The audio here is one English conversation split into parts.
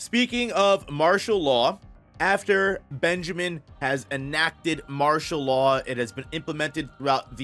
Speaking of martial law, after Benjamin has enacted martial law, it has been implemented throughout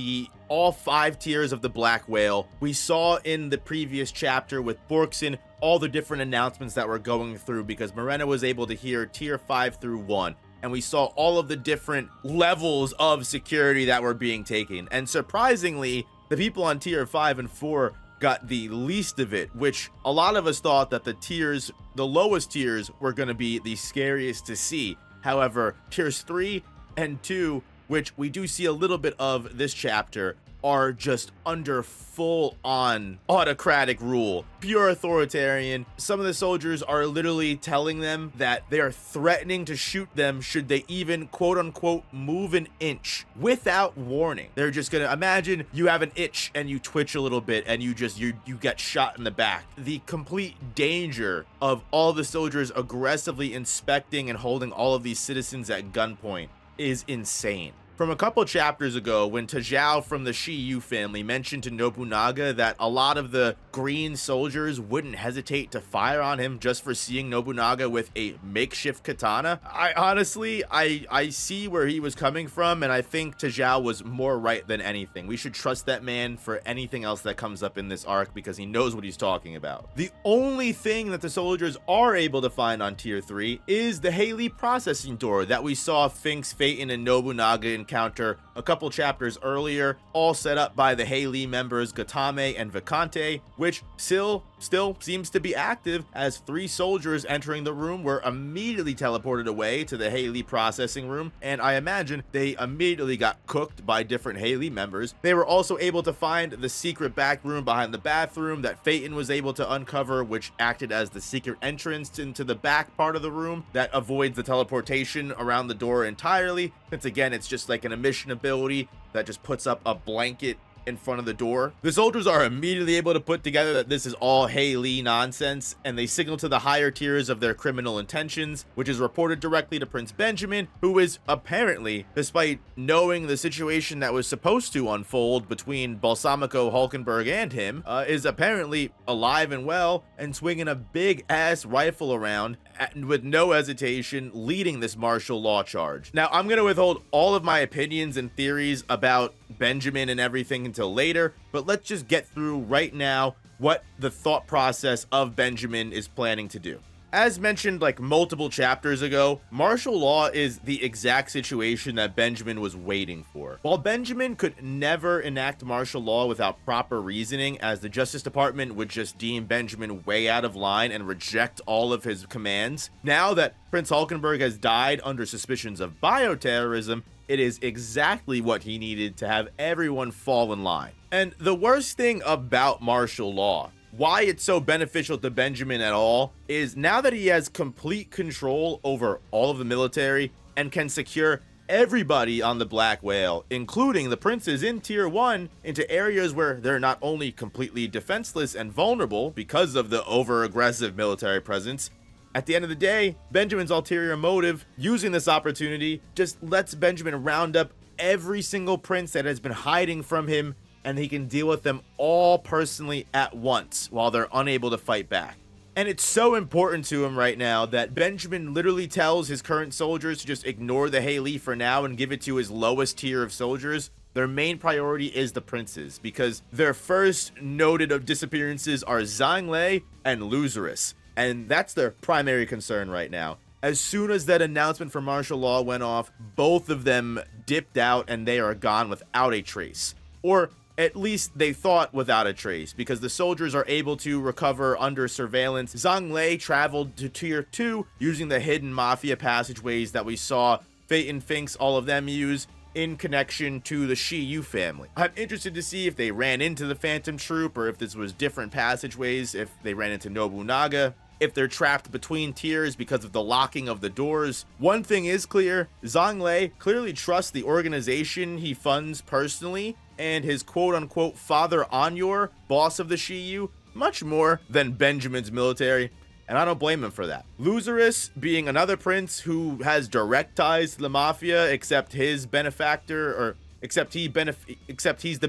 all 5 tiers of the Black Whale. We saw in the previous chapter with Borksen all the different announcements that were going through because Morena was able to hear tier 5 through 1. And we saw all of the different levels of security that were being taken. And surprisingly, the people on tier 5 and 4 got the least of it, which a lot of us thought that the lowest tiers were going to be the scariest to see. However, tiers 3 and 2, which we do see a little bit of this chapter, are just under full-on autocratic rule, pure authoritarian. Some of the soldiers are literally telling them that they are threatening to shoot them should they even quote-unquote move an inch without warning. They're just gonna imagine you have an itch and you twitch a little bit and you get shot in the back. The complete danger of all the soldiers aggressively inspecting and holding all of these citizens at gunpoint is insane. From a couple chapters ago, when Tajao from the Shiyu family mentioned to Nobunaga that a lot of the green soldiers wouldn't hesitate to fire on him just for seeing Nobunaga with a makeshift katana, I honestly see where he was coming from, and I think Tajao was more right than anything. We should trust that man for anything else that comes up in this arc because he knows what he's talking about. The only thing that the soldiers are able to find on tier 3 is the Haley processing door that we saw Finks, Phaeton, and Nobunaga encounter a couple chapters earlier, all set up by the Haley members Gatame and Vicante, which still seems to be active, as 3 soldiers entering the room were immediately teleported away to the Haley processing room, and I imagine they immediately got cooked by different Haley members. They were also able to find the secret back room behind the bathroom that Phaeton was able to uncover, which acted as the secret entrance into the back part of the room that avoids the teleportation around the door entirely, since again it's just like an emission ability that just puts up a blanket in front of the door. The soldiers are immediately able to put together that this is all Haley nonsense, and they signal to the higher tiers of their criminal intentions, which is reported directly to Prince Benjamin, who is apparently, despite knowing the situation that was supposed to unfold between Balsamico, Hulkenberg, and him, is apparently alive and well and swinging a big ass rifle around with no hesitation, leading this martial law charge. Now, I'm going to withhold all of my opinions and theories about Benjamin and everything until later, but let's just get through right now what the thought process of Benjamin is planning to do. As mentioned like multiple chapters ago, martial law is the exact situation that Benjamin was waiting for. While Benjamin could never enact martial law without proper reasoning, as the Justice Department would just deem Benjamin way out of line and reject all of his commands, now that Prince Halkenberg has died under suspicions of bioterrorism, it is exactly what he needed to have everyone fall in line. And the worst thing about martial law, why it's so beneficial to Benjamin at all, is now that he has complete control over all of the military and can secure everybody on the Black Whale, including the princes in tier 1, into areas where they're not only completely defenseless and vulnerable because of the over-aggressive military presence. At the end of the day, Benjamin's ulterior motive, using this opportunity, just lets Benjamin round up every single prince that has been hiding from him, and he can deal with them all personally at once while they're unable to fight back. And it's so important to him right now that Benjamin literally tells his current soldiers to just ignore the Haley for now and give it to his lowest tier of soldiers. Their main priority is the princes, because their first noted of disappearances are Zhang and Luzerus, and that's their primary concern right now. As soon as that announcement for martial law went off, both of them dipped out and they are gone without a trace. Or at least they thought without a trace, because the soldiers are able to recover under surveillance. Zhang Lei traveled to tier 2 using the hidden mafia passageways that we saw Phaeton, Finks, all of them use in connection to the Shiyu family. I'm interested to see if they ran into the Phantom Troop or if this was different passageways, if they ran into Nobunaga, if they're trapped between tiers because of the locking of the doors. One thing is clear, Zhang Lei clearly trusts the organization he funds personally and his quote-unquote father Anyor, boss of the Shiyu, much more than Benjamin's military, and I don't blame him for that. Luzerus, being another prince who has direct ties to the mafia, except he's the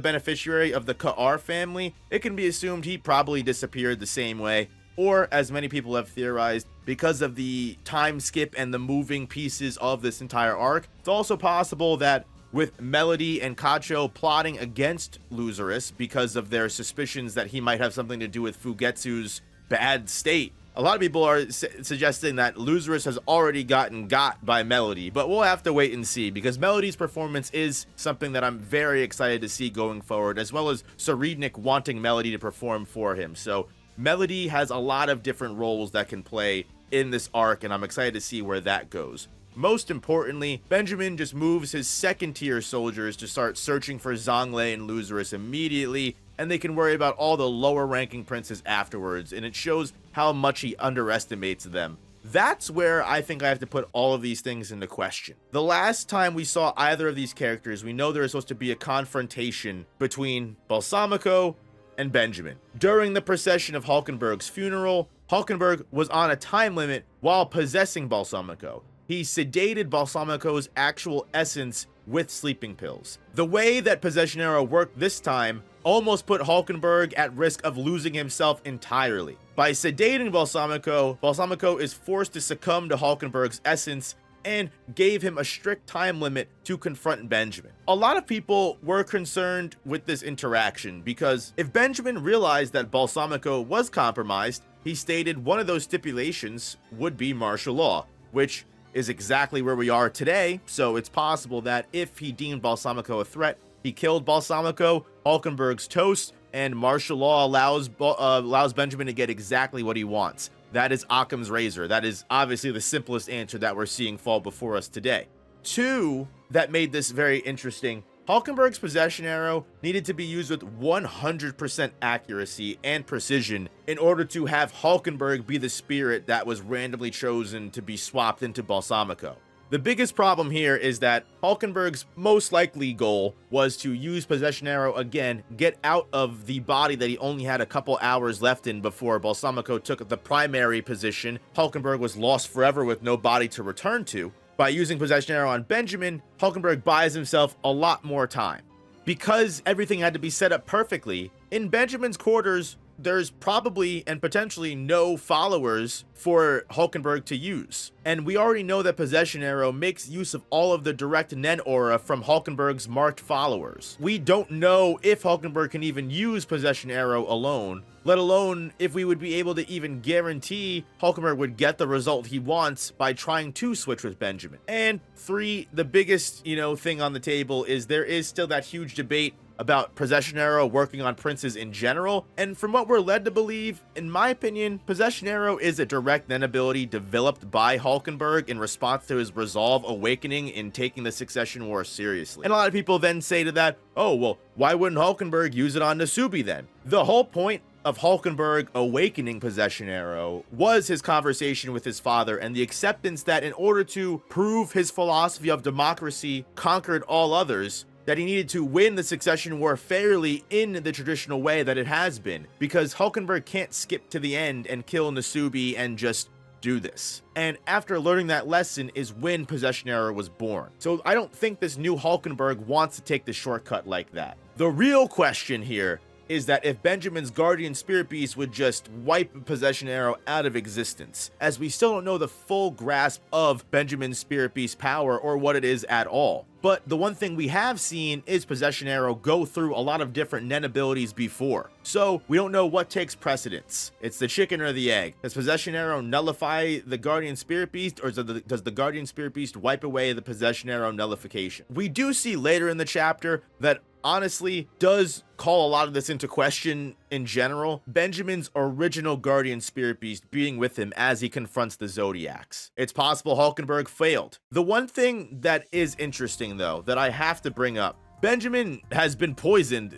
beneficiary of the Ka'ar family, it can be assumed he probably disappeared the same way. or as many people have theorized, because of the time skip and the moving pieces of this entire arc, it's also possible that with Melody and Kacho plotting against Lazarus because of their suspicions that he might have something to do with Fugetsu's bad state. A lot of people are suggesting that Lazarus has already gotten got by Melody, but we'll have to wait and see, because Melody's performance is something that I'm very excited to see going forward, as well as Serednik wanting Melody to perform for him. So Melody has a lot of different roles that can play in this arc, and I'm excited to see where that goes. Most importantly, Benjamin just moves his second tier soldiers to start searching for Zhongle and Lazarus immediately, and they can worry about all the lower ranking princes afterwards, and it shows how much he underestimates them. That's where I think I have to put all of these things into question. The last time we saw either of these characters, we know there is supposed to be a confrontation between Balsamico and Benjamin. During the procession of Hulkenberg's funeral, Hulkenberg was on a time limit while possessing Balsamico. He sedated Balsamico's actual essence with sleeping pills. The way that Possession Arrow worked this time almost put Hulkenberg at risk of losing himself entirely. By sedating Balsamico, Balsamico is forced to succumb to Hulkenberg's essence and gave him a strict time limit to confront Benjamin. A lot of people were concerned with this interaction because if Benjamin realized that Balsamico was compromised, he stated one of those stipulations would be martial law, which is exactly where we are today. So it's possible that if he deemed Balsamico a threat, he killed Balsamico, Hulkenberg's toast, and martial law allows Benjamin to get exactly what he wants. That is Occam's razor. That is obviously the simplest answer that we're seeing fall before us today. Two, that made this very interesting. Hulkenberg's Possession Arrow needed to be used with 100% accuracy and precision in order to have Hulkenberg be the spirit that was randomly chosen to be swapped into Balsamico. The biggest problem here is that Hulkenberg's most likely goal was to use Possession Arrow again, get out of the body that he only had a couple hours left in before Balsamico took the primary position. Hulkenberg was lost forever with no body to return to. By using Possession Arrow on Benjamin, Hulkenberg buys himself a lot more time. Because everything had to be set up perfectly, in Benjamin's quarters, there's probably and potentially no followers for Hulkenberg to use. And we already know that Possession Arrow makes use of all of the direct Nen aura from Hulkenberg's marked followers. We don't know if Hulkenberg can even use Possession Arrow alone, let alone if we would be able to even guarantee Hulkenberg would get the result he wants by trying to switch with Benjamin. And three, the biggest, thing on the table is there is still that huge debate about Possession Arrow working on princes in general, and from what we're led to believe, in my opinion, Possession Arrow is a direct Nen ability developed by Hulkenberg in response to his resolve awakening in taking the Succession War seriously. And a lot of people then say to that, oh, well, why wouldn't Hulkenberg use it on Nasubi then? The whole point of Hulkenberg awakening Possession Arrow was his conversation with his father and the acceptance that in order to prove his philosophy of democracy conquered all others, that he needed to win the Succession War fairly in the traditional way that it has been, because Hulkenberg can't skip to the end and kill Nasubi and just do this. And after learning that lesson is when Possession Arrow was born. So I don't think this new Hulkenberg wants to take the shortcut like that. The real question here is that if Benjamin's Guardian Spirit Beast would just wipe Possession Arrow out of existence, as we still don't know the full grasp of Benjamin's Spirit Beast power or what it is at all. But the one thing we have seen is Possession Arrow go through a lot of different Nen abilities before. So we don't know what takes precedence. It's the chicken or the egg. Does Possession Arrow nullify the Guardian Spirit Beast, or does the Guardian Spirit Beast wipe away the Possession Arrow nullification? We do see later in the chapter that honestly does call a lot of this into question in general. Benjamin's original Guardian Spirit Beast being with him as he confronts the Zodiacs. It's possible Hulkenberg failed. The one thing that is interesting though, that I have to bring up, Benjamin has been poisoned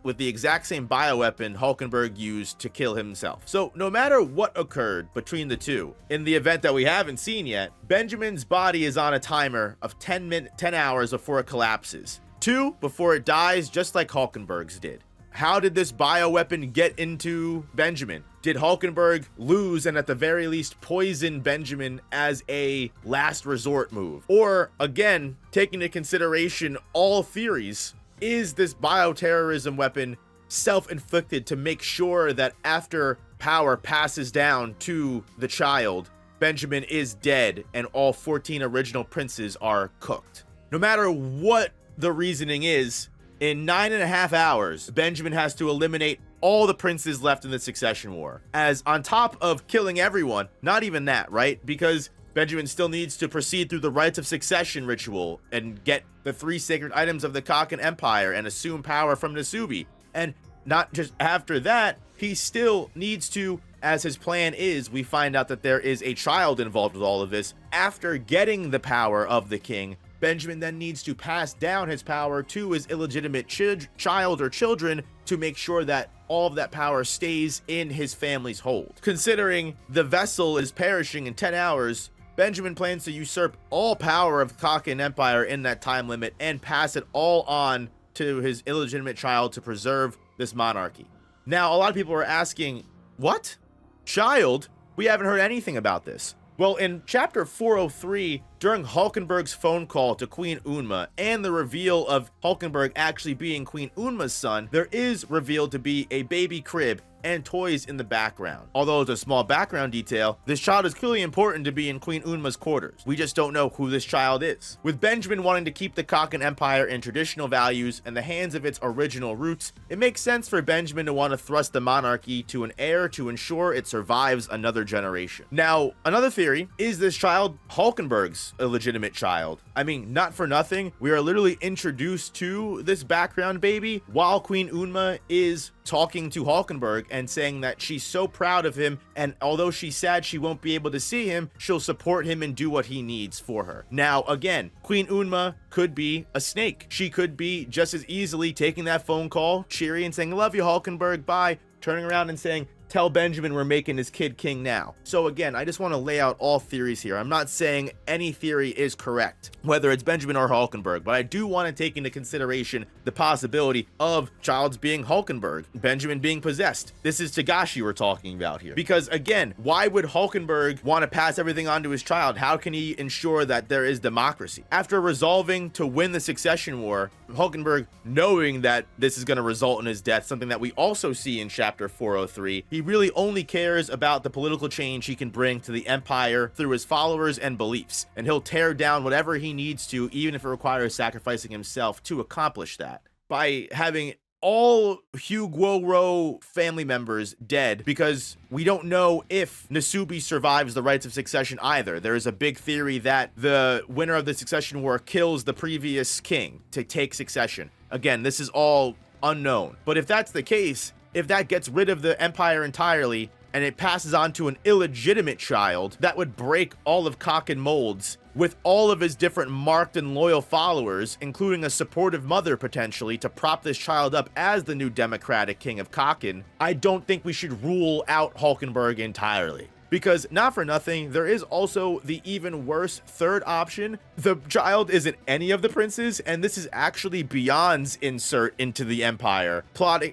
with the exact same bioweapon Hulkenberg used to kill himself. So no matter what occurred between the two, in the event that we haven't seen yet, Benjamin's body is on a timer of 10 hours before it collapses. 2 before it dies, just like Hulkenberg's did. How did this bioweapon get into Benjamin? Did Hulkenberg lose and at the very least poison Benjamin as a last resort move? Or again, taking into consideration all theories, is this bioterrorism weapon self-inflicted to make sure that after power passes down to the child, Benjamin is dead and all 14 original princes are cooked. No matter what the reasoning is, in 9.5 hours, Benjamin has to eliminate all the princes left in the succession war. As on top of killing everyone, not even that, right? Because Benjamin still needs to proceed through the rites of succession ritual and get the 3 sacred items of the Kaken Empire and assume power from Nasubi. And not just after that, he still needs to, as his plan is, we find out that there is a child involved with all of this. After getting the power of the king, Benjamin then needs to pass down his power to his illegitimate child or children to make sure that all of that power stays in his family's hold. Considering the vessel is perishing in 10 hours, Benjamin plans to usurp all power of the Kaken Empire in that time limit and pass it all on to his illegitimate child to preserve this monarchy. Now, a lot of people are asking, what? Child? We haven't heard anything about this. Well, in chapter 403, during Hulkenberg's phone call to Queen Unma and the reveal of Hulkenberg actually being Queen Unma's son, there is revealed to be a baby crib and toys in the background. Although it's a small background detail, this child is clearly important to be in Queen Unma's quarters. We just don't know who this child is. With Benjamin wanting to keep the Kaken Empire in traditional values and the hands of its original roots, it makes sense for Benjamin to want to thrust the monarchy to an heir to ensure it survives another generation. Now, another theory is this child Hulkenberg's illegitimate child. I mean, not for nothing, we are literally introduced to this background baby while Queen Unma is talking to Halkenberg and saying that she's so proud of him, and although she's sad she won't be able to see him, she'll support him and do what he needs for her. Now, again, Queen Unma could be a snake. She could be just as easily taking that phone call, cheery and saying, "Love you, Halkenberg, bye," turning around and saying, "Tell Benjamin we're making his kid king now." So again, I just want to lay out all theories here. I'm not saying any theory is correct, whether it's Benjamin or Hulkenberg, but I do want to take into consideration the possibility of child's being Hulkenberg, Benjamin being possessed. This is Tagashi we're talking about here. Because again, why would Hulkenberg want to pass everything on to his child? How can he ensure that there is democracy? After resolving to win the succession war, Hulkenberg, knowing that this is going to result in his death, something that we also see in chapter 403, he really only cares about the political change he can bring to the empire through his followers and beliefs, and he'll tear down whatever he needs to, even if it requires sacrificing himself to accomplish that. By having all Huguoro family members dead, because we don't know if Nasubi survives the rites of succession either. There is a big theory that the winner of the succession war kills the previous king to take succession. Again, this is all unknown. But if that's the case, if that gets rid of the empire entirely and it passes on to an illegitimate child, that would break all of Kaken molds with all of his different marked and loyal followers, including a supportive mother potentially to prop this child up as the new democratic king of Kaken. I don't think we should rule out Hulkenberg entirely. Because, not for nothing, there is also the even worse third option. The child isn't any of the princes, and this is actually Beyond's insert into the empire,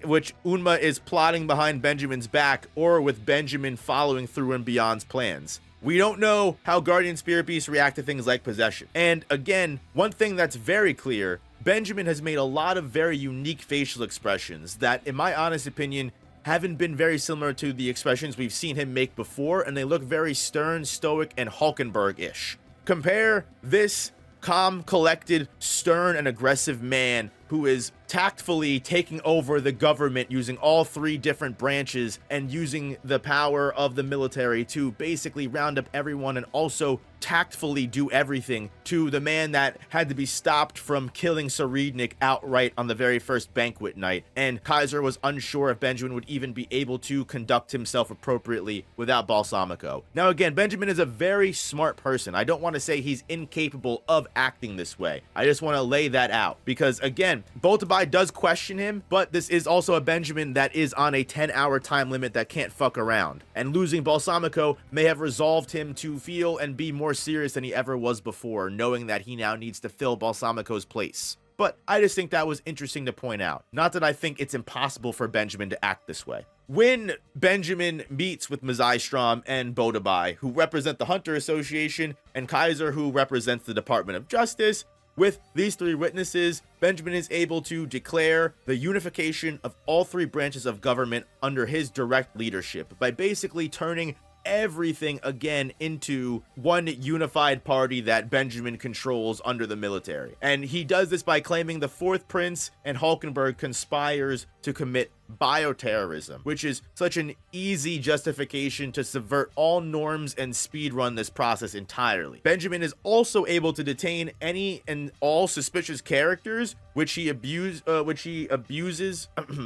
which Unma is plotting behind Benjamin's back, or with Benjamin following through in Beyond's plans. We don't know how Guardian Spirit Beasts react to things like possession. And again, one thing that's very clear, Benjamin has made a lot of very unique facial expressions that, in my honest opinion, haven't been very similar to the expressions we've seen him make before, and they look very stern, stoic, and Hulkenberg-ish. Compare this calm, collected, stern, and aggressive man who is tactfully taking over the government using all 3 different branches and using the power of the military to basically round up everyone and also tactfully do everything, to the man that had to be stopped from killing Serednik outright on the very first banquet night, and Kaiser was unsure if Benjamin would even be able to conduct himself appropriately without Balsamico. Now again, Benjamin is a very smart person. I don't want to say he's incapable of acting this way. I just want to lay that out, because again, Boltabai does question him, but this is also a Benjamin that is on a 10-hour time limit that can't fuck around, and losing Balsamico may have resolved him to feel and be more serious than he ever was before, knowing that he now needs to fill Balsamico's place. But I just think that was interesting to point out. Not that I think it's impossible for Benjamin to act this way. When Benjamin meets with Mazaistrom and Bodabai, who represent the Hunter Association, and Kaiser, who represents the Department of Justice, With these 3 witnesses, Benjamin is able to declare the unification of all 3 branches of government under his direct leadership by basically turning everything again into one unified party that Benjamin controls under the military. And he does this by claiming the 4th prince and Halkenberg conspires to commit bioterrorism, which is such an easy justification to subvert all norms and speedrun this process entirely. Benjamin is also able to detain any and all suspicious characters, which he abuses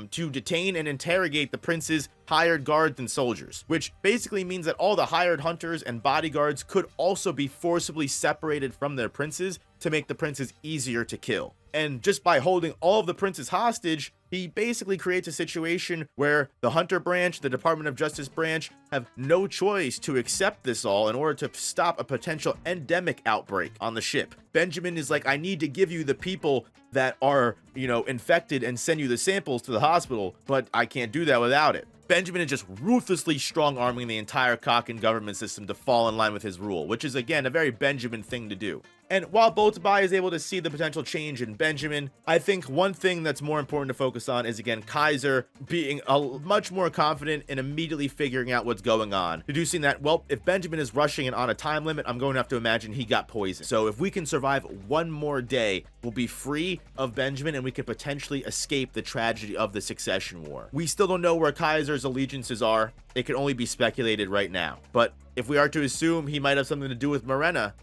to detain and interrogate the prince's hired guards and soldiers, which basically means that all the hired hunters and bodyguards could also be forcibly separated from their princes to make the princes easier to kill. And just by holding all of the princes hostage, he basically creates a situation where the Hunter branch, the Department of Justice branch, have no choice to accept this all in order to stop a potential endemic outbreak on the ship. Benjamin is like, I need to give you the people that are, infected and send you the samples to the hospital, but I can't do that without it. Benjamin is just ruthlessly strong-arming the entire Kaken government system to fall in line with his rule, which is, again, a very Benjamin thing to do. And while Boltabai is able to see the potential change in Benjamin, I think one thing that's more important to focus on is, again, Kaiser being much more confident in immediately figuring out what's going on, deducing that, well, if Benjamin is rushing and on a time limit, I'm going to have to imagine he got poisoned. So if we can survive one more day, we'll be free of Benjamin and we could potentially escape the tragedy of the succession war. We still don't know where Kaiser's allegiances are. It can only be speculated right now. But if we are to assume he might have something to do with Morena,